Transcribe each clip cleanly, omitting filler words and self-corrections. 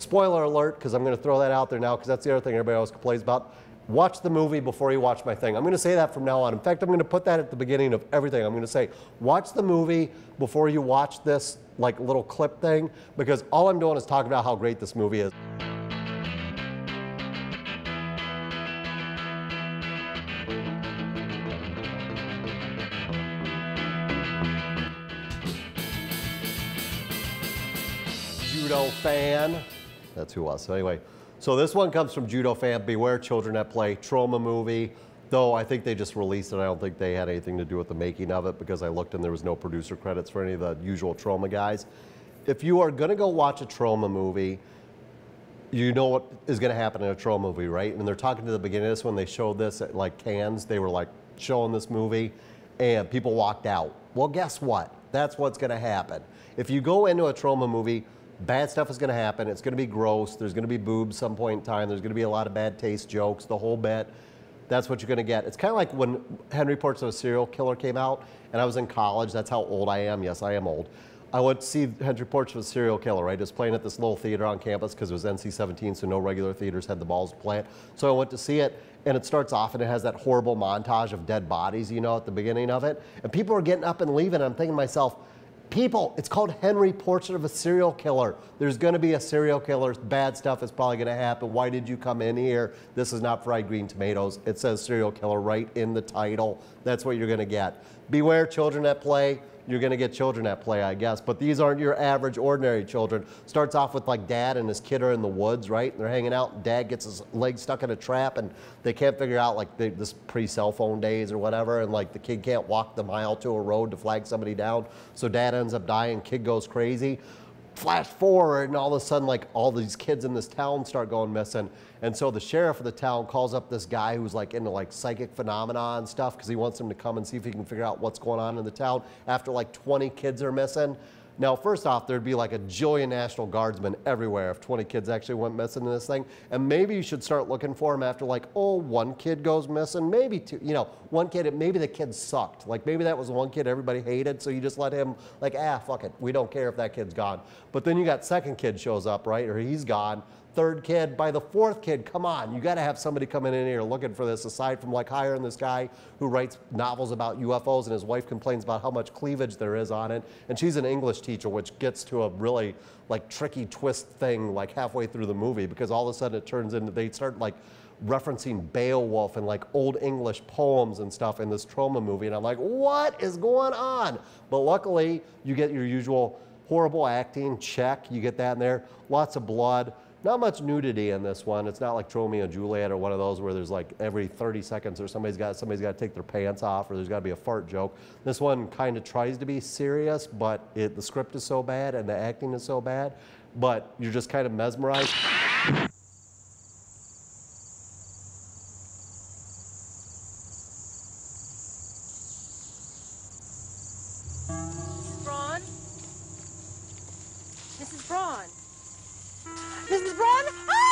Spoiler alert, because I'm going to throw that out there now, because that's the other thing everybody always complains about. Watch the movie before you watch my thing. I'm going to say that from now on. In fact, I'm going to put that at the beginning of everything. I'm going to say, watch the movie before you watch this like little clip thing, because all I'm doing is talking about how great this movie is. Judofan. That's who it was. So anyway, so this one comes from Judofan. Beware Children at Play. Troma movie. Though I think they just released it. I don't think they had anything to do with the making of it, because I looked and there was no producer credits for any of the usual Troma guys. If you are going to go watch a Troma movie, you know what is going to happen in a Troma movie, right? And they're talking to the beginning of this when they showed this at like Cannes. They were like showing this movie and people walked out. Well, guess what? That's what's going to happen. If you go into a Troma movie, bad stuff is going to happen. It's going to be gross. There's going to be boobs some point in time. There's going to be a lot of bad taste jokes, the whole bit. That's what you're going to get. It's kind of like when Henry Portrait of a Serial Killer came out, and I was in college. That's how old I am. Yes, I am old. I went to see Henry Portrait of a Serial Killer, right? It was playing at this little theater on campus because it was NC-17, so no regular theaters had the balls to play it. So I went to see it, and it starts off, and it has that horrible montage of dead bodies, you know, at the beginning of it. And people are getting up and leaving, and I'm thinking to myself, people, it's called Henry Portrait of a Serial Killer. There's going to be a serial killer. Bad stuff is probably going to happen. Why did you come in here? This is not fried green tomatoes. It says serial killer right in the title. That's what you're going to get. Beware Children at Play. You're going to get children at play, I guess. But these aren't your average, ordinary children. Starts off with like dad and his kid are in the woods, right? And they're hanging out, and dad gets his leg stuck in a trap, and they can't figure out like this pre-cell phone days or whatever, and like the kid can't walk the mile to a road to flag somebody down. So dad ends up dying, kid goes crazy. Flash forward, and all of a sudden, like, all these kids in this town start going missing. And so the sheriff of the town calls up this guy who's like into like psychic phenomena and stuff, because he wants him to come and see if he can figure out what's going on in the town after like 20 kids are missing. Now, first off, there'd be like a jillion National Guardsmen everywhere if 20 kids actually went missing in this thing. And maybe you should start looking for them after like, oh, one kid goes missing, maybe two, you know, one kid, maybe the kid sucked. Like maybe that was one kid everybody hated, so you just let him like, fuck it. We don't care if that kid's gone. But then you got second kid shows up, right? Or he's gone. Third kid, by the fourth kid, come on, you got to have somebody coming in here looking for this, aside from like hiring this guy who writes novels about UFOs, and his wife complains about how much cleavage there is on it, and she's an English teacher, which gets to a really like tricky twist thing like halfway through the movie, because all of a sudden it turns into, they start like referencing Beowulf and like old English poems and stuff in this Troma movie, and I'm like, what is going on? But luckily, you get your usual horrible acting, check, you get that in there, lots of blood. Not much nudity in this one. It's not like Romeo and Juliet or one of those where there's like every 30 seconds or somebody's got to take their pants off, or there's got to be a fart joke. This one kind of tries to be serious, but the script is so bad and the acting is so bad, but you're just kind of mesmerized. Braun? Mrs. Braun? Mrs. Braun? Ah!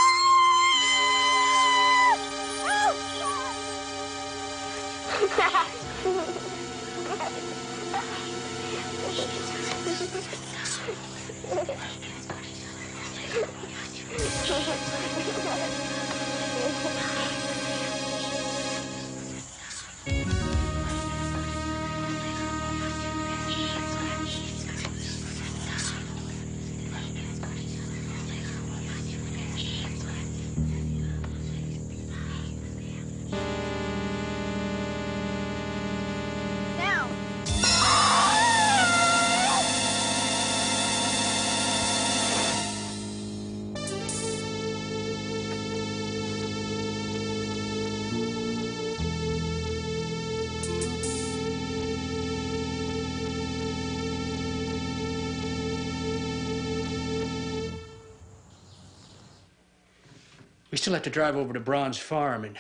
We still have to drive over to Braun's farm and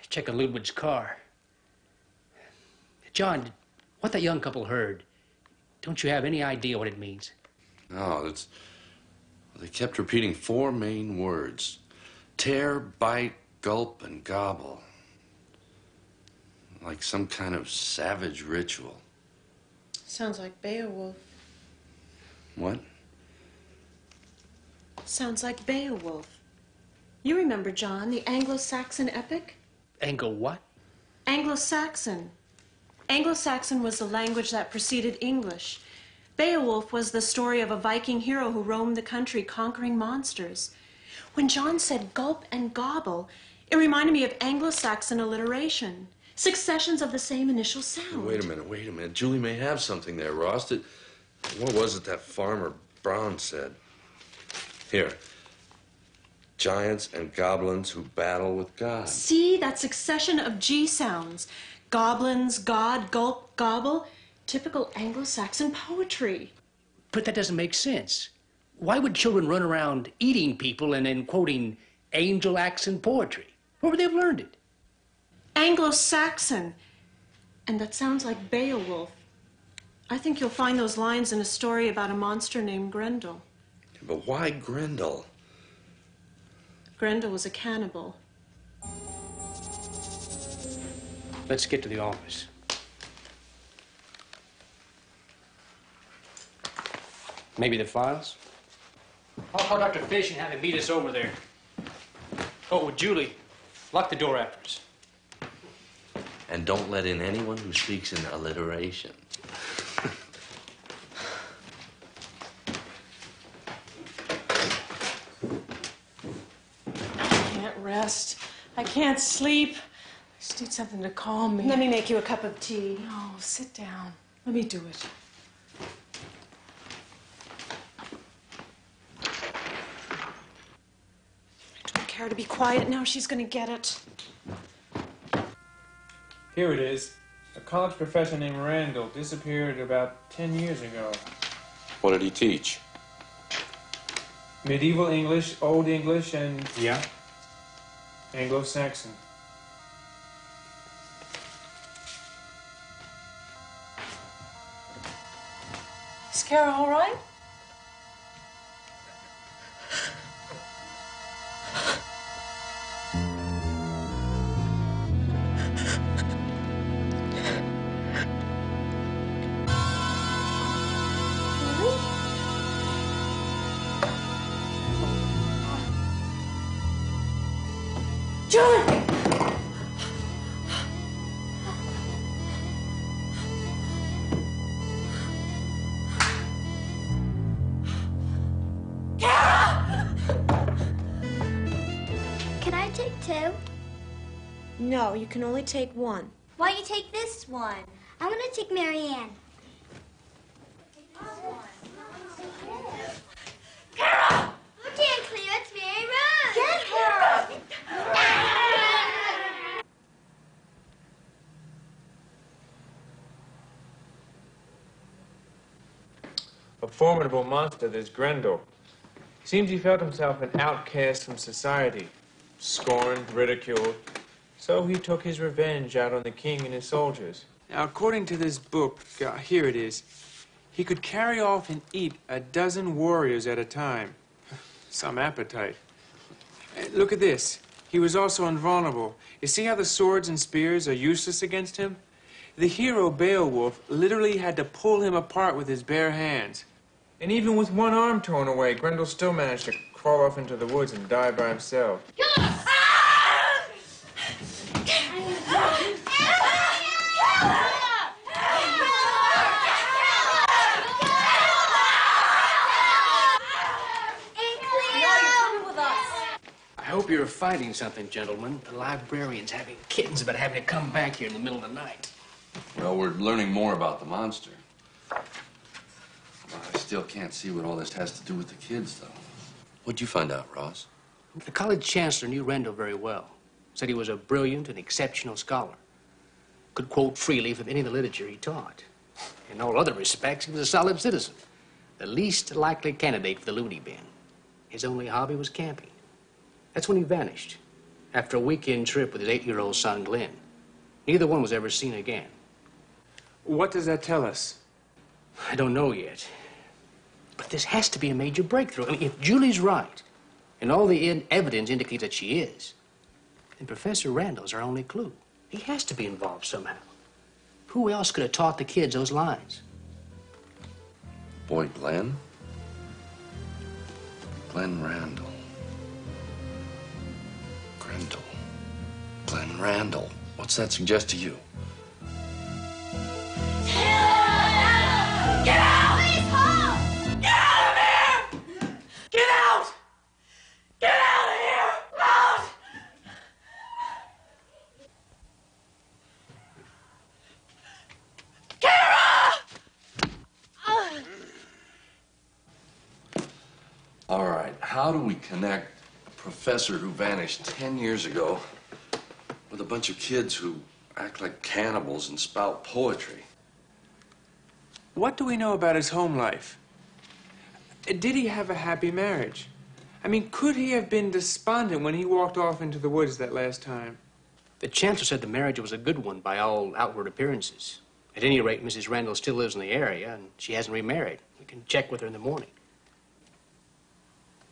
check on Ludwig's car. John, what that young couple heard, don't you have any idea what it means? No, they kept repeating 4 main words. Tear, bite, gulp, and gobble. Like some kind of savage ritual. Sounds like Beowulf. What? Sounds like Beowulf. You remember, John, the Anglo-Saxon epic? Anglo what? Anglo-Saxon. Anglo-Saxon was the language that preceded English. Beowulf was the story of a Viking hero who roamed the country conquering monsters. When John said gulp and gobble, it reminded me of Anglo-Saxon alliteration. Successions of the same initial sound. Wait a minute. Julie may have something there, Ross. What was it that farmer Brown said? Here. Giants and goblins who battle with God. See, that succession of G sounds. Goblins, God, gulp, gobble. Typical Anglo-Saxon poetry. But that doesn't make sense. Why would children run around eating people and then quoting angel accent poetry? Where would they have learned it? Anglo-Saxon. And that sounds like Beowulf. I think you'll find those lines in a story about a monster named Grendel. But why Grendel? Grendel was a cannibal. Let's get to the office. Maybe the files? I'll call Dr. Fish and have him meet us over there. Oh, Julie, lock the door after us. And don't let in anyone who speaks in alliteration. I can't rest. I can't sleep. I just need something to calm me. Let me make you a cup of tea. No, sit down. Let me do it. I don't care to be quiet now. She's gonna get it. Here it is. A college professor named Randall disappeared about 10 years ago. What did he teach? Medieval English, Old English, and Yeah? Anglo-Saxon. Is Kara all right? Julie! Can I take two? No, you can only take one. Why you take this one? I want to take Marianne. Carol! Oh, dear Cleo, it's Mary Rose. Get her! A formidable monster, this Grendel. Seems he felt himself an outcast from society, scorned, ridiculed. So he took his revenge out on the king and his soldiers. Now, according to this book, here it is, he could carry off and eat 12 warriors at a time. Some appetite. Look at this. He was also invulnerable. You see how the swords and spears are useless against him? The hero Beowulf literally had to pull him apart with his bare hands. And even with one arm torn away, Grendel still managed to crawl off into the woods and die by himself. I hope you're finding something, gentlemen. The librarian's having kittens about having to come back here in the middle of the night. Well, we're learning more about the monster. Well, I still can't see what all this has to do with the kids, though. What'd you find out, Ross? The college chancellor knew Randall very well. Said he was a brilliant and exceptional scholar. Could quote freely from any of the literature he taught. In all other respects, he was a solid citizen. The least likely candidate for the loony bin. His only hobby was camping. That's when he vanished, after a weekend trip with his 8-year-old son, Glenn. Neither one was ever seen again. What does that tell us? I don't know yet. But this has to be a major breakthrough. I mean, if Julie's right, and all the evidence indicates that she is, then Professor Randall's our only clue. He has to be involved somehow. Who else could have taught the kids those lines? Boy, Glenn? Glenn Randall. Grendel. Glenn Randall. What's that suggest to you? Get out! Please, Paul! Get out of here! Get out! Get out of here! Out! All right, how do we connect a professor who vanished 10 years ago with a bunch of kids who act like cannibals and spout poetry? What do we know about his home life? Did he have a happy marriage? I mean, could he have been despondent when he walked off into the woods that last time? The chancellor said the marriage was a good one by all outward appearances. At any rate, Mrs. Randall still lives in the area, and she hasn't remarried. We can check with her in the morning.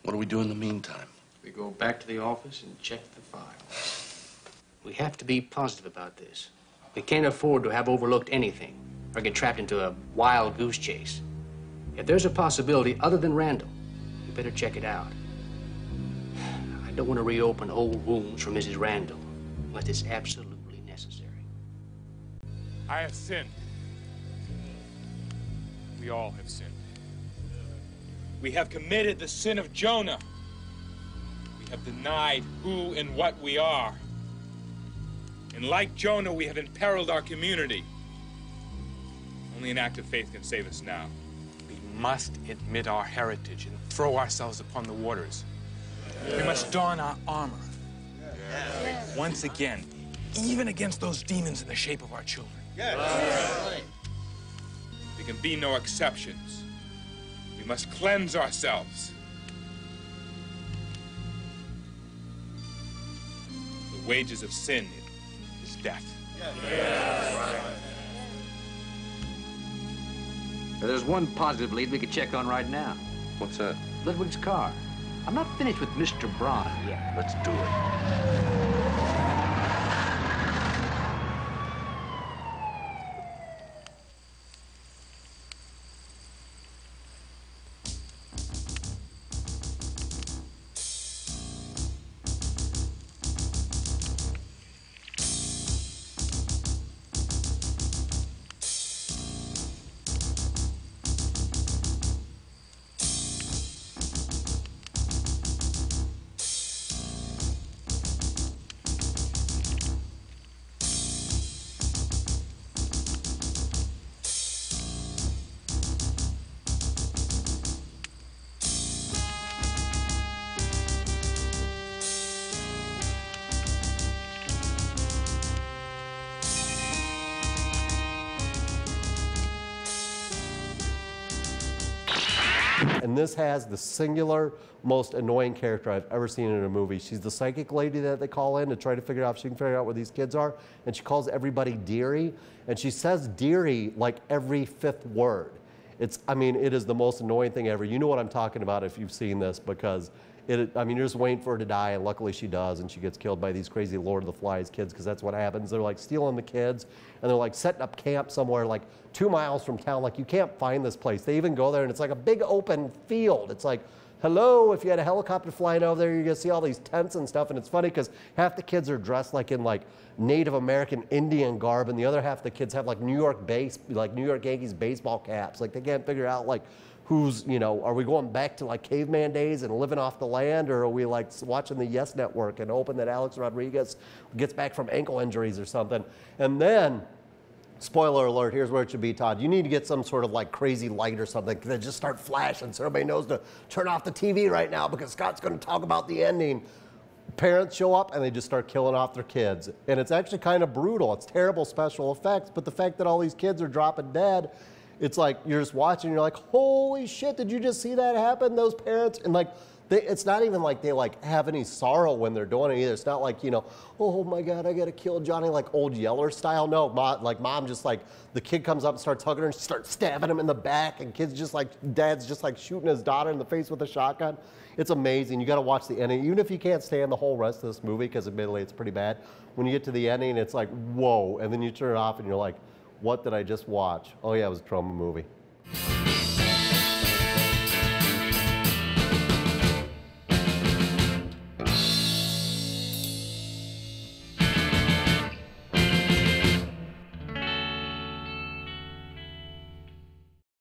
What do we do in the meantime? We go back to the office and check the files. We have to be positive about this. We can't afford to have overlooked anything or get trapped into a wild goose chase. If there's a possibility other than Randall, we better check it out. I don't want to reopen old wounds for Mrs. Randall unless it's absolutely necessary. I have sinned. We all have sinned. We have committed the sin of Jonah. We have denied who and what we are. And like Jonah, we have imperiled our community. Only an act of faith can save us now. We must admit our heritage and throw ourselves upon the waters. We must don our armor. Once again, even against those demons in the shape of our children. There can be no exceptions. We must cleanse ourselves. The wages of sin is death. There's one positive lead we could check on right now. What's that? Ludwig's car. I'm not finished with Mr. Braun yet. Let's do it. And this has the singular most annoying character I've ever seen in a movie. She's the psychic lady that they call in to try to figure out if she can figure out where these kids are. And she calls everybody dearie. And she says dearie like every fifth word. I mean, it is the most annoying thing ever. You know what I'm talking about if you've seen this, because I mean, you're just waiting for her to die, and luckily she does, and she gets killed by these crazy Lord of the Flies kids, because that's what happens. They're like stealing the kids, and they're like setting up camp somewhere like 2 miles from town. Like, you can't find this place. They even go there, and it's like a big open field. It's like, hello, if you had a helicopter flying over there, you're gonna see all these tents and stuff. And it's funny because half the kids are dressed like in like Native American Indian garb, and the other half of the kids have like New York Yankees baseball caps. Like, they can't figure out like who's, you know, are we going back to like caveman days and living off the land, or are we like watching the Yes Network and hoping that Alex Rodriguez gets back from ankle injuries or something? And then, spoiler alert, here's where it should be, Todd. You need to get some sort of like crazy light or something that just start flashing so everybody knows to turn off the TV right now, because Scott's going to talk about the ending. Parents show up and they just start killing off their kids. And it's actually kind of brutal. It's terrible special effects, but the fact that all these kids are dropping dead, it's like you're just watching, you're like, holy shit, did you just see that happen? Those parents, and like, it's not even like they like have any sorrow when they're doing it either. It's not like, you know, oh my God, I gotta kill Johnny, like old Yeller style. No, mom just like, the kid comes up and starts hugging her and she starts stabbing him in the back, and dad's just like shooting his daughter in the face with a shotgun. It's amazing. You gotta watch the ending. Even if you can't stand the whole rest of this movie, because admittedly it's pretty bad, when you get to the ending, it's like, whoa, and then you turn it off and you're like, what did I just watch? Oh yeah, it was a Troma movie.